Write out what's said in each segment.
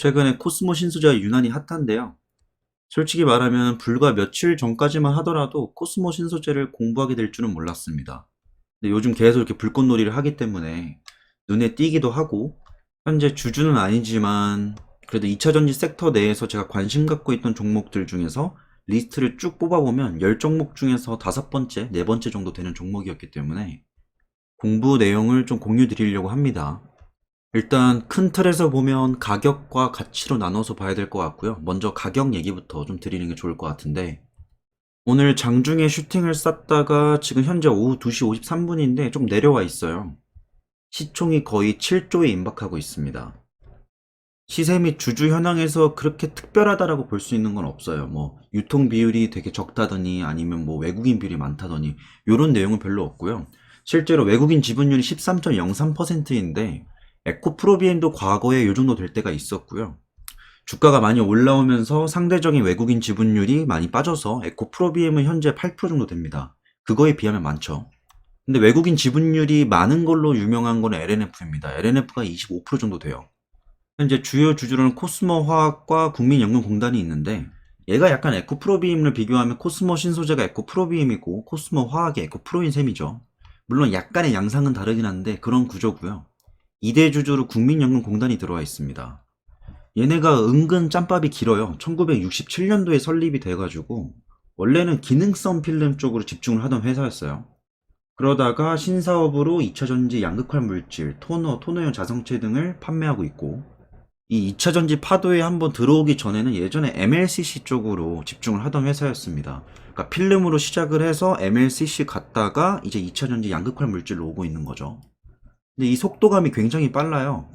최근에 코스모 신소재가 유난히 핫한데요. 솔직히 말하면 불과 며칠 전까지만 하더라도 코스모 신소재를 공부하게 될 줄은 몰랐습니다. 근데 요즘 계속 이렇게 불꽃놀이를 하기 때문에 눈에 띄기도 하고, 현재 주주는 아니지만 그래도 2차전지 섹터 내에서 제가 관심 갖고 있던 종목들 중에서 리스트를 쭉 뽑아보면 10종목 중에서 5번째, 4번째 정도 되는 종목이었기 때문에 공부 내용을 좀 공유 드리려고 합니다. 일단 큰 틀에서 보면 가격과 가치로 나눠서 봐야 될 것 같고요. 먼저 가격 얘기부터 좀 드리는 게 좋을 것 같은데, 오늘 장중에 슈팅을 쐈다가 지금 현재 오후 2시 53분인데 좀 내려와 있어요. 시총이 거의 7조에 임박하고 있습니다. 시세 및 주주 현황에서 그렇게 특별하다라고 볼 수 있는 건 없어요. 뭐 유통 비율이 되게 적다더니 아니면 뭐 외국인 비율이 많다더니 이런 내용은 별로 없고요. 실제로 외국인 지분율이 13.03%인데 에코프로비엠도 과거에 이 정도 될 때가 있었고요. 주가가 많이 올라오면서 상대적인 외국인 지분율이 많이 빠져서 에코프로비엠은 현재 8% 정도 됩니다. 그거에 비하면 많죠. 근데 외국인 지분율이 많은 걸로 유명한 건 LNF입니다. LNF가 25% 정도 돼요. 현재 주요 주주로는 코스모 화학과 국민연금공단이 있는데, 얘가 약간 에코프로비엠을 비교하면 코스모 신소재가 에코프로비엠이고 코스모 화학이 에코프로인 셈이죠. 물론 약간의 양상은 다르긴 한데 그런 구조고요. 2대 주주로 국민연금공단이 들어와 있습니다. 얘네가 은근 짬밥이 길어요. 1967년도에 설립이 돼가지고 원래는 기능성 필름 쪽으로 집중을 하던 회사였어요. 그러다가 신사업으로 2차전지 양극화 물질, 토너용 자성체 등을 판매하고 있고, 이 2차전지 파도에 한번 들어오기 전에는 예전에 MLCC 쪽으로 집중을 하던 회사였습니다. 그러니까 필름으로 시작을 해서 MLCC 갔다가 이제 2차전지 양극화 물질로 오고 있는 거죠. 근데 이 속도감이 굉장히 빨라요.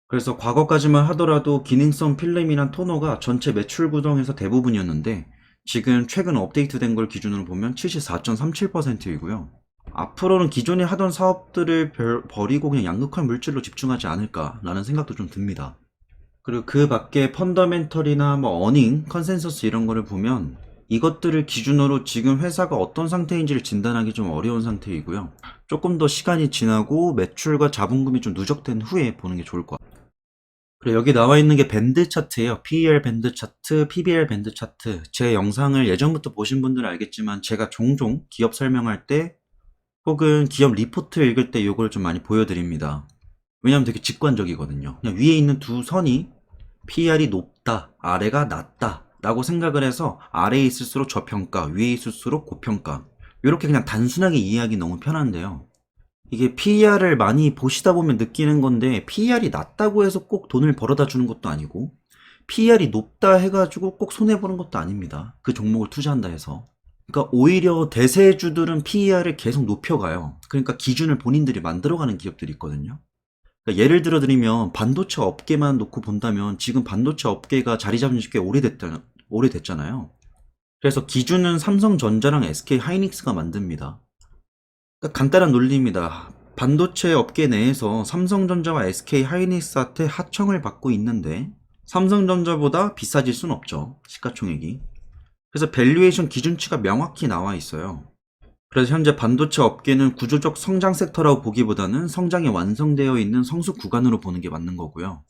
그래서 과거까지만 하더라도 기능성 필름이란 토너가 전체 매출 구성에서 대부분이었는데, 지금 최근 업데이트된 걸 기준으로 보면 74.37%이고요. 앞으로는 기존에 하던 사업들을 버리고 그냥 양극화 물질로 집중하지 않을까라는 생각도 좀 듭니다. 그리고 그 밖에 펀더멘털이나 뭐 어닝, 컨센서스 이런 거를 보면 이것들을 기준으로 지금 회사가 어떤 상태인지를 진단하기 좀 어려운 상태이고요. 조금 더 시간이 지나고 매출과 자본금이 좀 누적된 후에 보는 게 좋을 것 같아요. 그리고 여기 나와 있는 게 밴드 차트예요. PER 밴드 차트, PBR 밴드 차트. 제 영상을 예전부터 보신 분들은 알겠지만 제가 종종 기업 설명할 때 혹은 기업 리포트 읽을 때 이걸 좀 많이 보여드립니다. 왜냐면 되게 직관적이거든요. 그냥 위에 있는 두 선이 PER이 높다, 아래가 낮다 라고 생각을 해서 아래에 있을수록 저평가, 위에 있을수록 고평가, 이렇게 그냥 단순하게 이해하기 너무 편한데요. 이게 PER을 많이 보시다 보면 느끼는 건데, PER이 낮다고 해서 꼭 돈을 벌어다 주는 것도 아니고, PER이 높다 해가지고 꼭 손해보는 것도 아닙니다. 그 종목을 투자한다 해서. 그러니까 오히려 대세주들은 PER을 계속 높여가요. 그러니까 기준을 본인들이 만들어가는 기업들이 있거든요. 그러니까 예를 들어 드리면 반도체 업계만 놓고 본다면 지금 반도체 업계가 자리 잡은 지 꽤 오래됐잖아요. 그래서 기준은 삼성전자랑 SK 하이닉스가 만듭니다. 그러니까 간단한 논리입니다. 반도체 업계 내에서 삼성전자와 SK 하이닉스한테 하청을 받고 있는데 삼성전자보다 비싸질 순 없죠. 시가총액이. 그래서 밸류에이션 기준치가 명확히 나와 있어요. 그래서 현재 반도체 업계는 구조적 성장 섹터라고 보기보다는 성장이 완성되어 있는 성숙 구간으로 보는 게 맞는 거고요.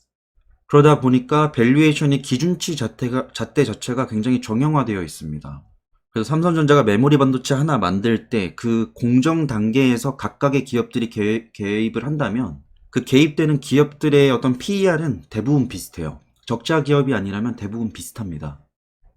그러다 보니까 밸류에이션의 기준치 잣대 자체가 굉장히 정형화되어 있습니다. 그래서 삼성전자가 메모리 반도체 하나 만들 때 그 공정 단계에서 각각의 기업들이 개입을 한다면 그 개입되는 기업들의 어떤 PER은 대부분 비슷해요. 적자 기업이 아니라면 대부분 비슷합니다.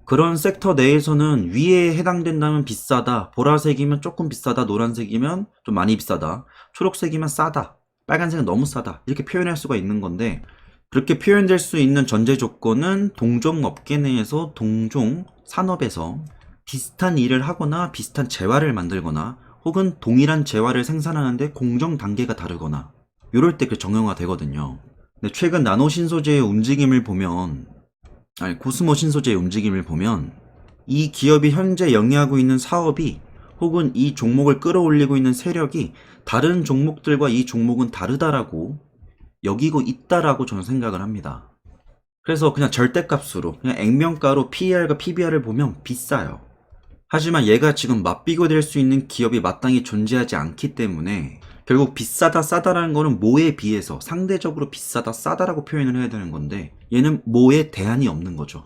그런 섹터 내에서는 위에 해당된다면 비싸다, 보라색이면 조금 비싸다, 노란색이면 좀 많이 비싸다, 초록색이면 싸다, 빨간색은 너무 싸다, 이렇게 표현할 수가 있는 건데, 그렇게 표현될 수 있는 전제 조건은 동종 업계 내에서 동종 산업에서 비슷한 일을 하거나 비슷한 재화를 만들거나 혹은 동일한 재화를 생산하는데 공정 단계가 다르거나 이럴 때 그 정형화 되거든요. 근데 최근 나노 신소재의 움직임을 보면, 코스모 신소재의 움직임을 보면 이 기업이 현재 영위하고 있는 사업이 혹은 이 종목을 끌어올리고 있는 세력이 다른 종목들과 이 종목은 다르다라고 여기고 있다라고 저는 생각을 합니다. 그래서 그냥 절대값으로 그냥 액면가로 PER과 PBR을 보면 비싸요. 하지만 얘가 지금 맞비교될 수 있는 기업이 마땅히 존재하지 않기 때문에 결국 비싸다 싸다라는 거는 뭐에 비해서 상대적으로 비싸다 싸다라고 표현을 해야 되는 건데 얘는 뭐에 대안이 없는 거죠.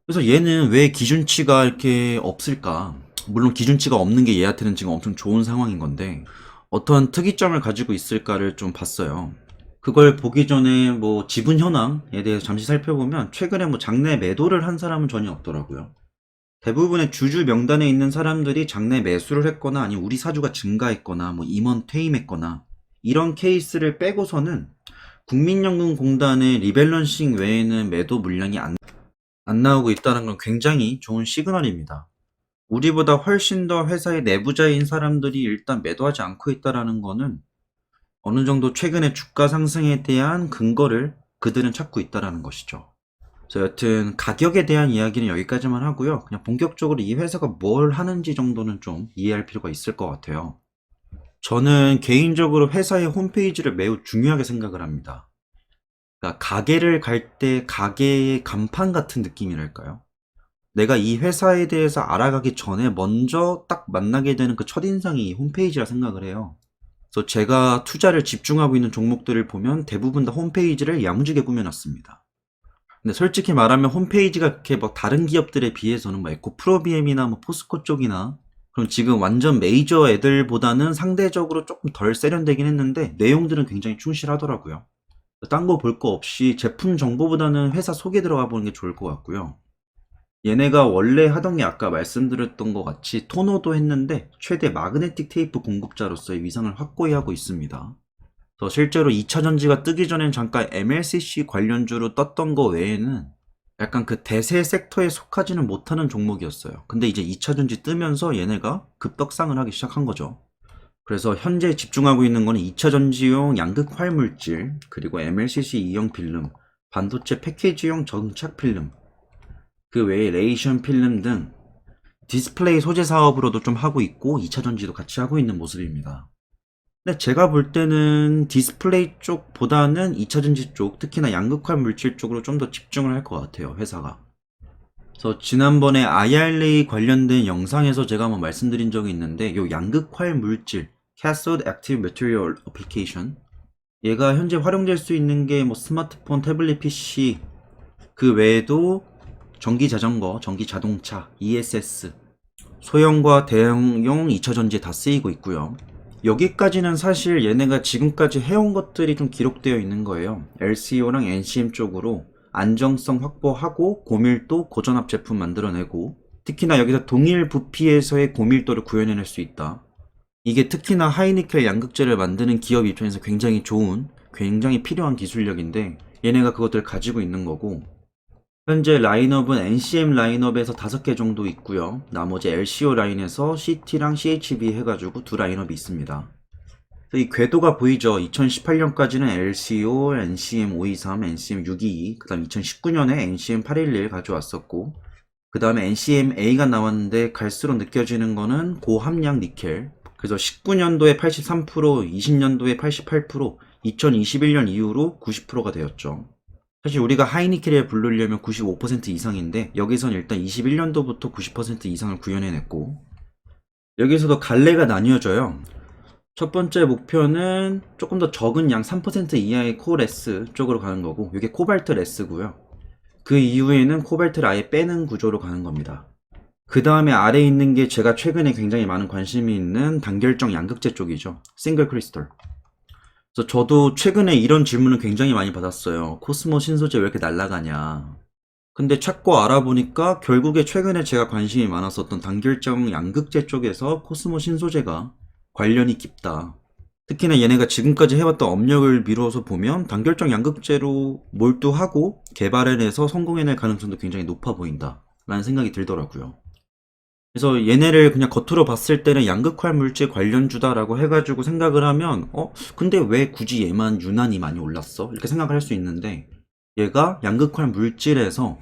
그래서 얘는 왜 기준치가 이렇게 없을까? 물론 기준치가 없는 게 얘한테는 지금 엄청 좋은 상황인 건데 어떤 특이점을 가지고 있을까를 좀 봤어요. 그걸 보기 전에 뭐 지분 현황에 대해서 잠시 살펴보면 최근에 뭐 장내 매도를 한 사람은 전혀 없더라고요. 대부분의 주주 명단에 있는 사람들이 장내 매수를 했거나 아니면 우리 사주가 증가했거나 뭐 임원 퇴임했거나 이런 케이스를 빼고서는 국민연금공단의 리밸런싱 외에는 매도 물량이 안 나오고 있다는 건 굉장히 좋은 시그널입니다. 우리보다 훨씬 더 회사의 내부자인 사람들이 일단 매도하지 않고 있다는 거는 어느 정도 최근의 주가 상승에 대한 근거를 그들은 찾고 있다는 것이죠. 그래서 여튼 가격에 대한 이야기는 여기까지만 하고요. 그냥 본격적으로 이 회사가 뭘 하는지 정도는 좀 이해할 필요가 있을 것 같아요. 저는 개인적으로 회사의 홈페이지를 매우 중요하게 생각을 합니다. 그러니까 가게를 갈 때 가게의 간판 같은 느낌이랄까요? 내가 이 회사에 대해서 알아가기 전에 먼저 딱 만나게 되는 그 첫인상이 이 홈페이지라 생각을 해요. 그래서 제가 투자를 집중하고 있는 종목들을 보면 대부분 다 홈페이지를 야무지게 꾸며놨습니다. 근데 솔직히 말하면 홈페이지가 그렇게 뭐 다른 기업들에 비해서는 뭐 에코프로비엠이나 뭐 포스코 쪽이나 그럼 지금 완전 메이저 애들보다는 상대적으로 조금 덜 세련되긴 했는데 내용들은 굉장히 충실하더라고요. 딴 거 볼 거 없이 제품 정보보다는 회사 소개 들어가 보는 게 좋을 것 같고요. 얘네가 원래 하던 게 아까 말씀드렸던 것 같이 토너도 했는데 최대 마그네틱 테이프 공급자로서의 위상을 확고히 하고 있습니다. 그래서 실제로 2차전지가 뜨기 전엔 잠깐 MLCC 관련주로 떴던 거 외에는 약간 그 대세 섹터에 속하지는 못하는 종목이었어요. 근데 이제 2차전지 뜨면서 얘네가 급떡상을 하기 시작한 거죠. 그래서 현재 집중하고 있는 거는 2차전지용 양극 활물질, 그리고 MLCC 2형 필름, 반도체 패키지용 정착 필름, 그 외에 레이션 필름 등 디스플레이 소재 사업으로도 좀 하고 있고 2차전지도 같이 하고 있는 모습입니다. 근데 제가 볼 때는 디스플레이 쪽보다는 2차전지 쪽, 특히나 양극화 물질 쪽으로 좀 더 집중을 할 것 같아요, 회사가. 그래서 지난번에 IRA 관련된 영상에서 제가 한번 말씀드린 적이 있는데 요 양극화 물질, Cathode Active Material Application, 얘가 현재 활용될 수 있는 게 뭐 스마트폰, 태블릿 PC, 그 외에도 전기 자전거, 전기 자동차, ESS, 소형과 대형용 2차전지에 다 쓰이고 있고요. 여기까지는 사실 얘네가 지금까지 해온 것들이 좀 기록되어 있는 거예요. LCO랑 NCM 쪽으로 안정성 확보하고 고밀도 고전압 제품 만들어내고, 특히나 여기서 동일 부피에서의 고밀도를 구현해낼 수 있다. 이게 특히나 하이니켈 양극재를 만드는 기업 입장에서 굉장히 좋은, 굉장히 필요한 기술력인데 얘네가 그것들을 가지고 있는 거고, 현재 라인업은 NCM 라인업에서 5개 정도 있고요. 나머지 LCO 라인에서 CT랑 CHB 해가지고 두 라인업이 있습니다. 이 궤도가 보이죠? 2018년까지는 LCO, NCM 523, NCM 622, 그 다음 2019년에 NCM 811 가져왔었고, 그 다음에 NCM A가 나왔는데 갈수록 느껴지는 거는 고함량 니켈. 그래서 19년도에 83%, 20년도에 88%, 2021년 이후로 90%가 되었죠. 사실 우리가 하이니켈에 부르려면 95% 이상인데 여기선 일단 21년도부터 90% 이상을 구현해냈고, 여기서도 갈래가 나뉘어져요. 첫 번째 목표는 조금 더 적은 양 3% 이하의 코레스 쪽으로 가는 거고, 이게 코발트 레스고요. 그 이후에는 코발트를 아예 빼는 구조로 가는 겁니다. 그 다음에 아래에 있는 게 제가 최근에 굉장히 많은 관심이 있는 단결정 양극재 쪽이죠. 싱글 크리스털. 그래서 저도 최근에 이런 질문을 굉장히 많이 받았어요. 코스모 신소재 왜 이렇게 날아가냐. 근데 찾고 알아보니까 결국에 최근에 제가 관심이 많았었던 단결정 양극재 쪽에서 코스모 신소재가 관련이 깊다. 특히나 얘네가 지금까지 해왔던 업력을 미루어서 보면 단결정 양극재로 몰두하고 개발해내서 성공해낼 가능성도 굉장히 높아 보인다 라는 생각이 들더라고요. 그래서 얘네를 그냥 겉으로 봤을 때는 양극화 물질 관련주다라고 해가지고 생각을 하면 근데 왜 굳이 얘만 유난히 많이 올랐어? 이렇게 생각을 할 수 있는데, 얘가 양극화 물질에서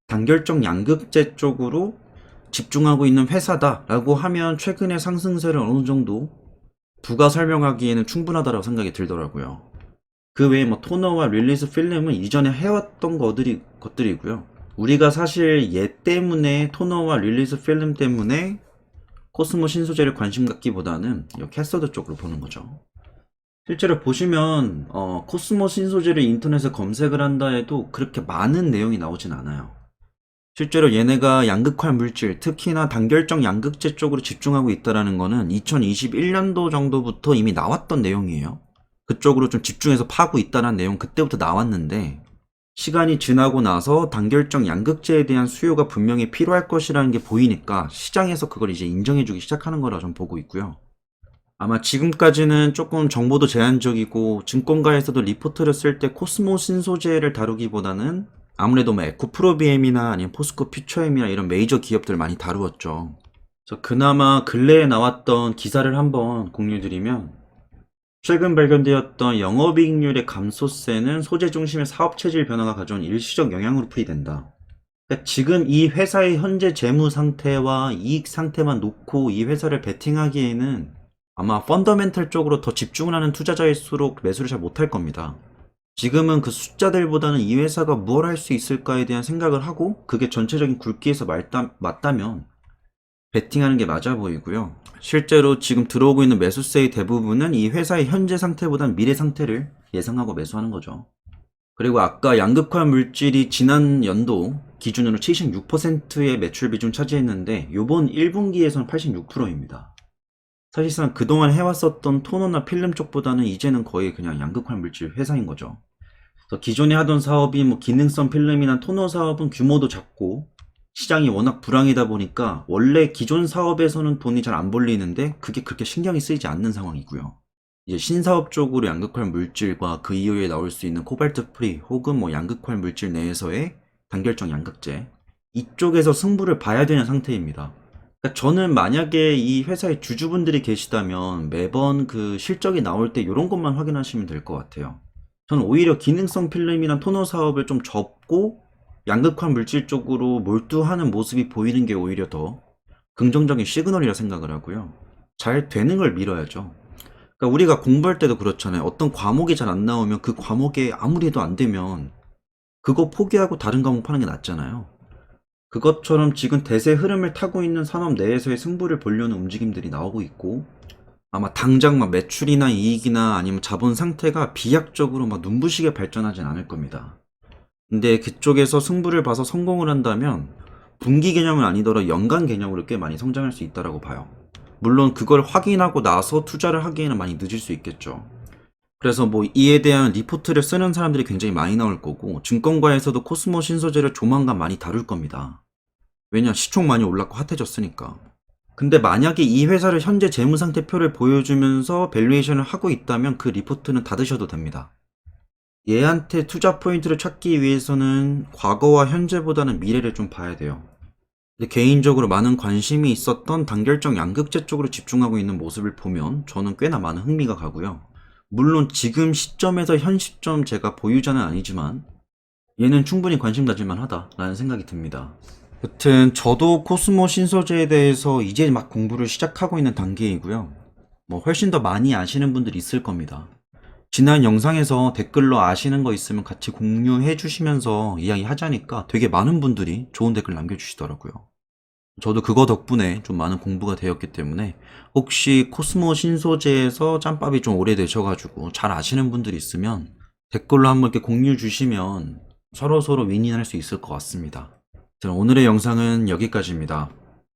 단결적 양극재 쪽으로 집중하고 있는 회사다라고 하면 최근의 상승세를 어느 정도 부가 설명하기에는 충분하다고 생각이 들더라고요. 그 외에 뭐 토너와 릴리스 필름은 이전에 해왔던 것들이고요. 우리가 사실 얘 때문에, 토너와 릴리스 필름 때문에 코스모 신소재를 관심 갖기보다는 이 캐서드 쪽으로 보는 거죠. 실제로 보시면 코스모 신소재를 인터넷에 검색을 한다 해도 그렇게 많은 내용이 나오진 않아요. 실제로 얘네가 양극화 물질, 특히나 단결정 양극재 쪽으로 집중하고 있다는 거는 2021년도 정도부터 이미 나왔던 내용이에요. 그쪽으로 좀 집중해서 파고 있다는 내용 그때부터 나왔는데, 시간이 지나고 나서 단결정 양극재에 대한 수요가 분명히 필요할 것이라는 게 보이니까 시장에서 그걸 이제 인정해주기 시작하는 거라 좀 보고 있고요. 아마 지금까지는 조금 정보도 제한적이고 증권가에서도 리포트를 쓸 때 코스모 신소재를 다루기보다는 아무래도 뭐 에코프로비엠이나 아니면 포스코 퓨처엠이나 이런 메이저 기업들 많이 다루었죠. 그래서 그나마 근래에 나왔던 기사를 한번 공유드리면, 최근 발견되었던 영업이익률의 감소세는 소재 중심의 사업 체질 변화가 가져온 일시적 영향으로 풀이된다. 그러니까 지금 이 회사의 현재 재무 상태와 이익 상태만 놓고 이 회사를 베팅하기에는 아마 펀더멘털 쪽으로 더 집중을 하는 투자자일수록 매수를 잘 못할 겁니다. 지금은 그 숫자들보다는 이 회사가 뭘 할 수 있을까에 대한 생각을 하고 그게 전체적인 굵기에서 맞다면 베팅하는 게 맞아 보이고요. 실제로 지금 들어오고 있는 매수세의 대부분은 이 회사의 현재 상태보다는 미래 상태를 예상하고 매수하는 거죠. 그리고 아까 양극화 물질이 지난 연도 기준으로 76%의 매출 비중 차지했는데 요번 1분기에서는 86%입니다. 사실상 그동안 해왔었던 토너나 필름 쪽보다는 이제는 거의 그냥 양극화 물질 회사인 거죠. 그래서 기존에 하던 사업이 뭐 기능성 필름이나 토너 사업은 규모도 작고 시장이 워낙 불황이다 보니까 원래 기존 사업에서는 돈이 잘 안 벌리는데 그게 그렇게 신경이 쓰이지 않는 상황이고요. 이제 신사업 쪽으로 양극화 물질과 그 이후에 나올 수 있는 코발트 프리 혹은 뭐 양극화 물질 내에서의 단결정 양극재, 이쪽에서 승부를 봐야 되는 상태입니다. 그러니까 저는 만약에 이 회사의 주주분들이 계시다면 매번 그 실적이 나올 때 이런 것만 확인하시면 될 것 같아요. 저는 오히려 기능성 필름이나 토너 사업을 좀 접고 양극화 물질 쪽으로 몰두하는 모습이 보이는 게 오히려 더 긍정적인 시그널이라 생각을 하고요. 잘 되는 걸 밀어야죠. 그러니까 우리가 공부할 때도 그렇잖아요. 어떤 과목이 잘 안 나오면 그 과목에 아무리 해도 안 되면 그거 포기하고 다른 과목 파는 게 낫잖아요. 그것처럼 지금 대세 흐름을 타고 있는 산업 내에서의 승부를 보려는 움직임들이 나오고 있고, 아마 당장 막 매출이나 이익이나 아니면 자본 상태가 비약적으로 막 눈부시게 발전하진 않을 겁니다. 근데 그쪽에서 승부를 봐서 성공을 한다면 분기 개념은 아니더라도 연간 개념으로 꽤 많이 성장할 수 있다고 봐요. 물론 그걸 확인하고 나서 투자를 하기에는 많이 늦을 수 있겠죠. 그래서 뭐 이에 대한 리포트를 쓰는 사람들이 굉장히 많이 나올 거고, 증권가에서도 코스모 신소재를 조만간 많이 다룰 겁니다. 왜냐, 시총 많이 올랐고 핫해졌으니까. 근데 만약에 이 회사를 현재 재무상태표를 보여주면서 밸류에이션을 하고 있다면 그 리포트는 닫으셔도 됩니다. 얘한테 투자 포인트를 찾기 위해서는 과거와 현재보다는 미래를 좀 봐야 돼요. 근데 개인적으로 많은 관심이 있었던 단결정 양극재 쪽으로 집중하고 있는 모습을 보면 저는 꽤나 많은 흥미가 가고요. 물론 지금 시점에서 현 시점 제가 보유자는 아니지만 얘는 충분히 관심 가질만 하다라는 생각이 듭니다. 여튼 저도 코스모 신소재에 대해서 이제 막 공부를 시작하고 있는 단계이고요. 뭐 훨씬 더 많이 아시는 분들이 있을 겁니다. 지난 영상에서 댓글로 아시는 거 있으면 같이 공유해 주시면서 이야기 하자니까 되게 많은 분들이 좋은 댓글 남겨주시더라고요. 저도 그거 덕분에 좀 많은 공부가 되었기 때문에 혹시 코스모 신소재에서 짬밥이 좀 오래되셔가지고 잘 아시는 분들이 있으면 댓글로 한번 이렇게 공유 주시면 서로서로 윈윈할 수 있을 것 같습니다. 오늘의 영상은 여기까지입니다.